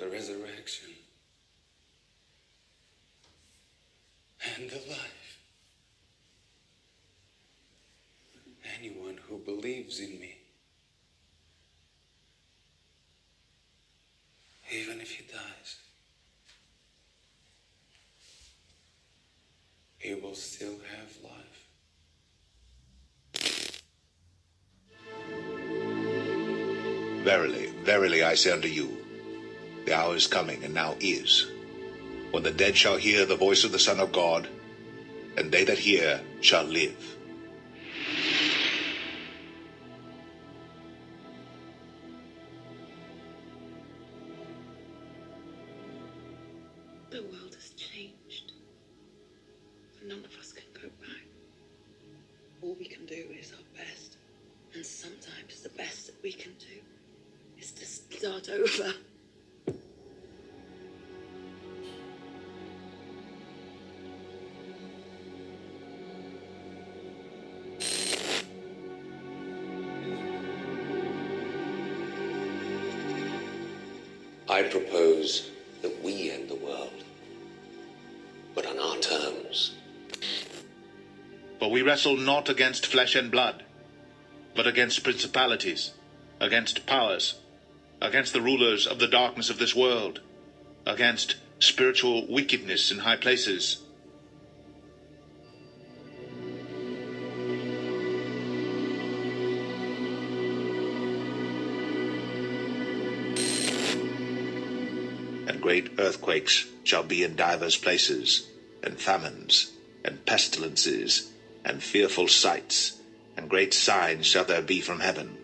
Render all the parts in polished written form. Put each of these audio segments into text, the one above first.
the resurrection, and the life. Anyone who believes in me, even if he dies, he will still have life. Verily, verily, I say unto you, the hour is coming, and now is, when the dead shall hear the voice of the Son of God, and they that hear shall live. The world has changed. None of us can go back. All we can do is our best. And sometimes the best that we can do is to start over. I propose that we end the world, but on our terms. For we wrestle not against flesh and blood, but against principalities, against powers, against the rulers of the darkness of this world, against spiritual wickedness in high places. And great earthquakes shall be in divers places, and famines, and pestilences, and fearful sights, and great signs shall there be from heaven.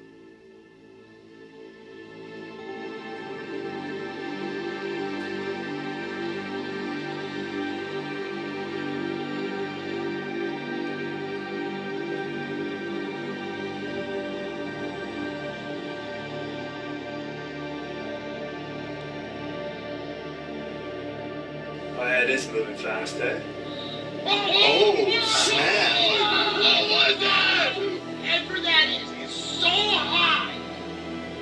Oh yeah, it is moving fast, eh? Oh, snap! What was that? Whoever that is so high.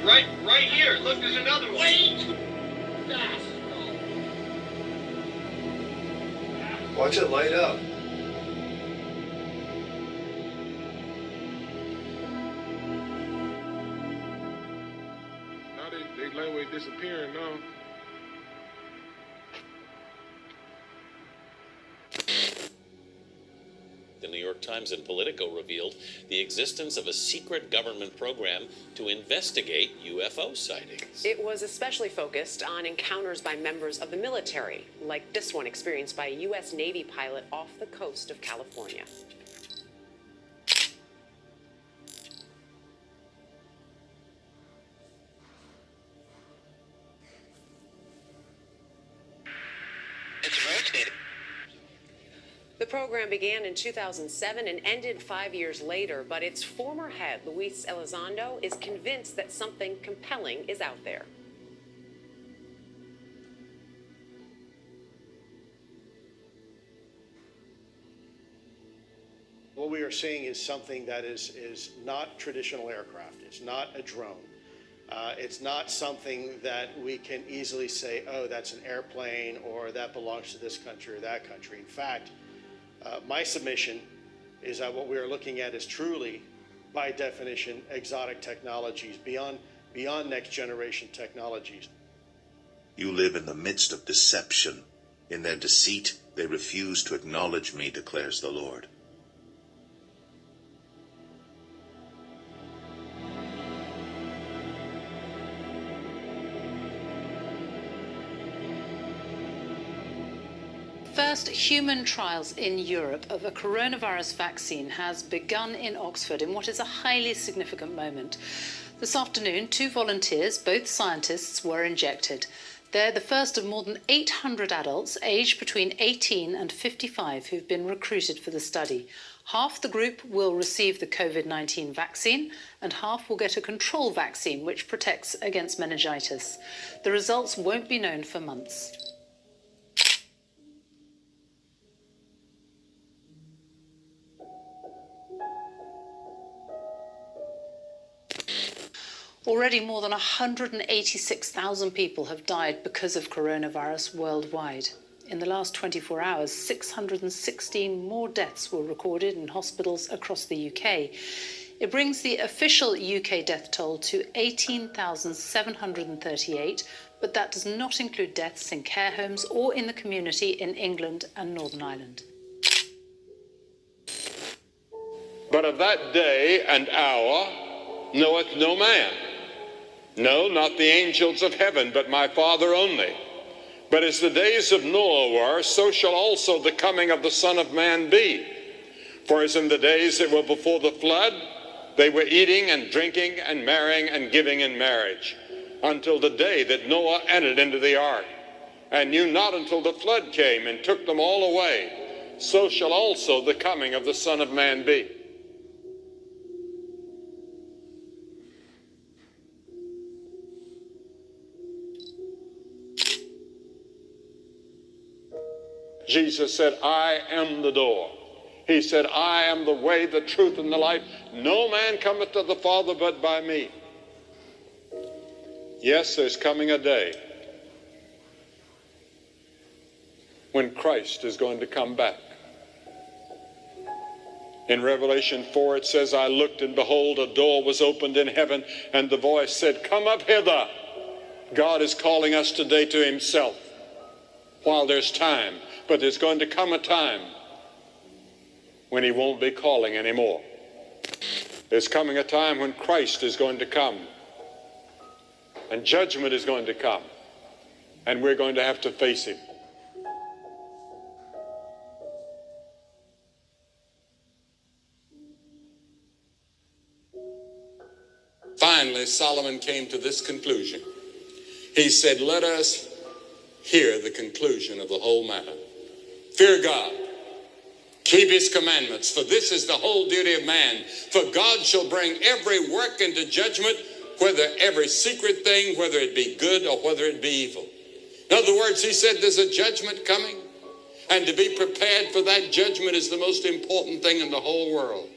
Right here. Look, there's another one. Way too fast. Watch it light up. Now they lightweight disappearing now. The New York Times and Politico revealed the existence of a secret government program to investigate UFO sightings. It was especially focused on encounters by members of the military, like this one experienced by a U.S. Navy pilot off the coast of California. It's rotating. The program began in 2007 and ended 5 years later, but its former head, Luis Elizondo, is convinced that something compelling is out there. What we are seeing is something that is not traditional aircraft. It's not a drone. It's not something that we can easily say, oh, that's an airplane, or that belongs to this country or that country. In fact, my submission is that what we are looking at is truly, by definition, exotic technologies, beyond next generation technologies. You live in the midst of deception. In their deceit, they refuse to acknowledge me, declares the Lord. First human trials in Europe of a coronavirus vaccine has begun in Oxford in what is a highly significant moment. This afternoon, 2 volunteers, both scientists, were injected. They're the first of more than 800 adults aged between 18 and 55 who've been recruited for the study. Half the group will receive the COVID-19 vaccine and half will get a control vaccine which protects against meningitis. The results won't be known for months. Already more than 186,000 people have died because of coronavirus worldwide. In the last 24 hours, 616 more deaths were recorded in hospitals across the UK. It brings the official UK death toll to 18,738, but that does not include deaths in care homes or in the community in England and Northern Ireland. But of that day and hour knoweth no man, no, not the angels of heaven, but my Father only. But as the days of Noah were, so shall also the coming of the Son of Man be. For as in the days that were before the flood, they were eating and drinking and marrying and giving in marriage, until the day that Noah entered into the ark, and knew not until the flood came and took them all away. So shall also the coming of the Son of Man be. Jesus said, I am the door. He said, I am the way, the truth, and the life. No man cometh to the Father but by me. Yes, there's coming a day when Christ is going to come back. In Revelation 4 it says, I looked and behold, a door was opened in heaven, and the voice said, come up hither. God is calling us today to himself while there's time. But there's going to come a time when he won't be calling anymore. There's coming a time when Christ is going to come, and judgment is going to come, and we're going to have to face him. Finally, Solomon came to this conclusion. He said, let us hear the conclusion of the whole matter. Fear God, keep his commandments, for this is the whole duty of man. For God shall bring every work into judgment, whether every secret thing, whether it be good or whether it be evil. In other words, he said there's a judgment coming, and to be prepared for that judgment is the most important thing in the whole world.